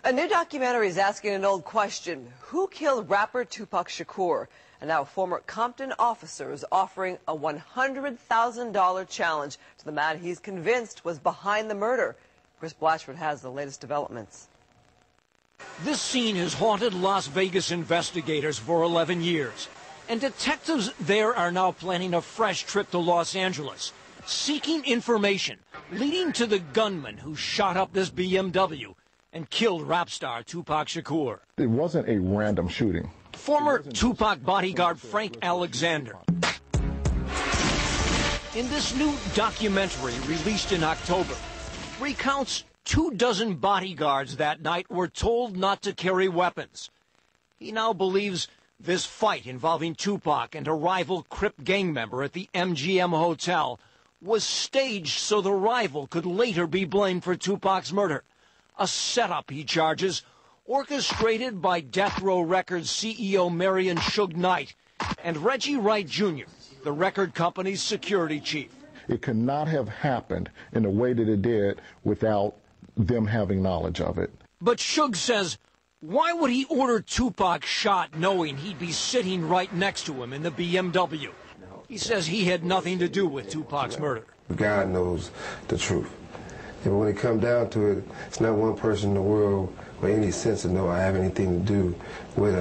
A new documentary is asking an old question. Who killed rapper Tupac Shakur? And now a former Compton officer is offering a $100,000 challenge to the man he's convinced was behind the murder. Chris Blatchford has the latest developments. This scene has haunted Las Vegas investigators for 11 years. And detectives there are now planning a fresh trip to Los Angeles, seeking information leading to the gunman who shot up this BMW and killed rap star Tupac Shakur. It wasn't a random shooting. Former Tupac bodyguard Frank Alexander. In this new documentary released in October, recounts 24 bodyguards that night were told not to carry weapons. He now believes this fight involving Tupac and a rival Crip gang member at the MGM Hotel was staged so the rival could later be blamed for Tupac's murder. A setup, he charges, orchestrated by Death Row Records CEO Marion Suge Knight and Reggie Wright Jr., the record company's security chief. It could not have happened in the way that it did without them having knowledge of it. But Suge says, why would he order Tupac shot knowing he'd be sitting right next to him in the BMW? He says he had nothing to do with Tupac's murder. God knows the truth. And when it comes down to it, it's not one person in the world with any sense of know I have anything to do with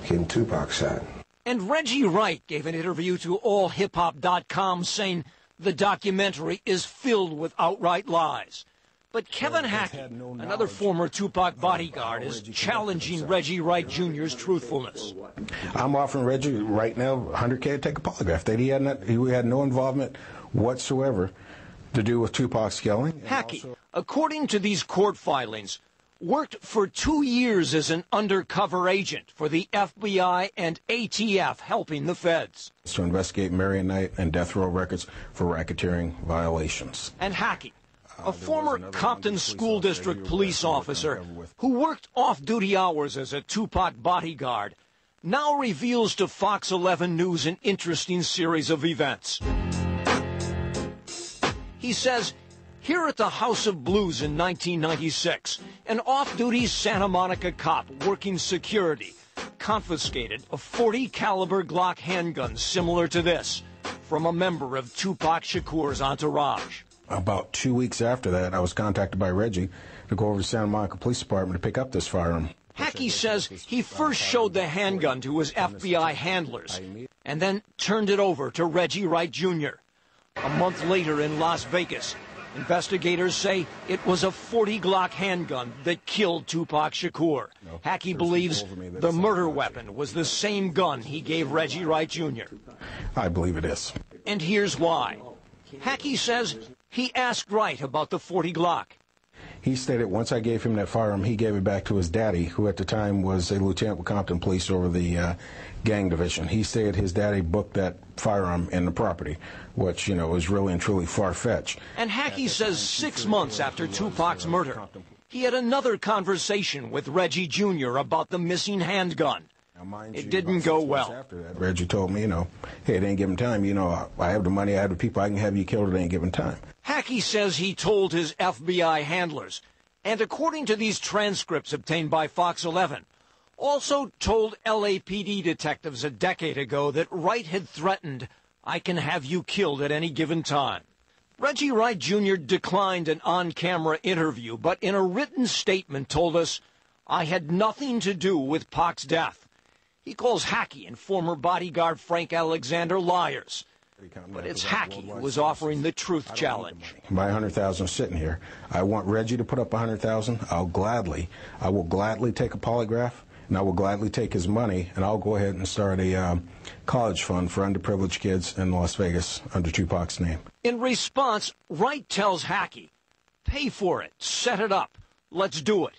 getting Tupac shot. And Reggie Wright gave an interview to AllHipHop.com saying the documentary is filled with outright lies. But Kevin Hackey, another former Tupac bodyguard, is challenging Reggie Wright Jr.'s truthfulness. I'm offering Reggie right now $100K to take a polygraph. That he had no involvement whatsoever to do with Tupac's killing. Hackey, according to these court filings, worked for 2 years as an undercover agent for the FBI and ATF, helping the feds. To investigate Marion Knight and Death Row Records for racketeering violations. And Hackey, a former Compton School District police officer who worked off-duty hours as a Tupac bodyguard, now reveals to Fox 11 News an interesting series of events. He says, here at the House of Blues in 1996, an off-duty Santa Monica cop working security confiscated a .40 caliber Glock handgun similar to this from a member of Tupac Shakur's entourage. About 2 weeks after that, I was contacted by Reggie to go over to Santa Monica Police Department to pick up this firearm. Hackey says he first showed the handgun to his FBI handlers and then turned it over to Reggie Wright Jr. A month later in Las Vegas, investigators say it was a .40 Glock handgun that killed Tupac Shakur. Hackey believes the murder weapon was the same gun he gave Reggie Wright Jr. I believe it is. And here's why. Hackey says he asked Wright about the .40 Glock. He stated once I gave him that firearm, he gave it back to his daddy, who at the time was a lieutenant with Compton Police over the gang division. He said his daddy booked that firearm in the property, which, you know, was really and truly far-fetched. And Hackey says 6 months after Tupac's murder, he had another conversation with Reggie Jr. about the missing handgun. It didn't go well. After that, Reggie told me, you know, hey, it ain't giving time. You know, I have the money, I have the people, I can have you killed, it ain't giving time. Hackey says he told his FBI handlers, and according to these transcripts obtained by Fox 11, also told LAPD detectives a decade ago that Wright had threatened, I can have you killed at any given time. Reggie Wright Jr. declined an on-camera interview, but in a written statement told us, I had nothing to do with Pac's death. He calls Hackey and former bodyguard Frank Alexander liars. But it's Hackey who was offering the truth challenge. My $100,000 sitting here. I want Reggie to put up $100,000. I will gladly take a polygraph, and I will gladly take his money, and I'll go ahead and start a college fund for underprivileged kids in Las Vegas under Tupac's name. In response, Wright tells Hackey, pay for it, set it up, let's do it.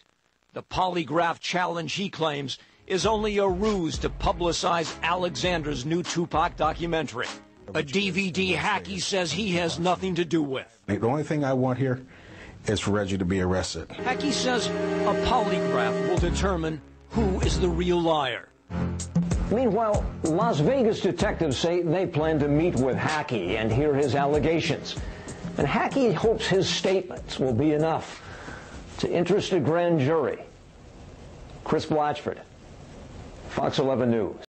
The polygraph challenge, he claims, is only a ruse to publicize Alexander's new Tupac documentary. A DVD Hackey says he has nothing to do with. The only thing I want here is for Reggie to be arrested. Hackey says a polygraph will determine who is the real liar. Meanwhile, Las Vegas detectives say they plan to meet with Hackey and hear his allegations. And Hackey hopes his statements will be enough to interested grand jury. Chris Blatchford, Fox 11 News.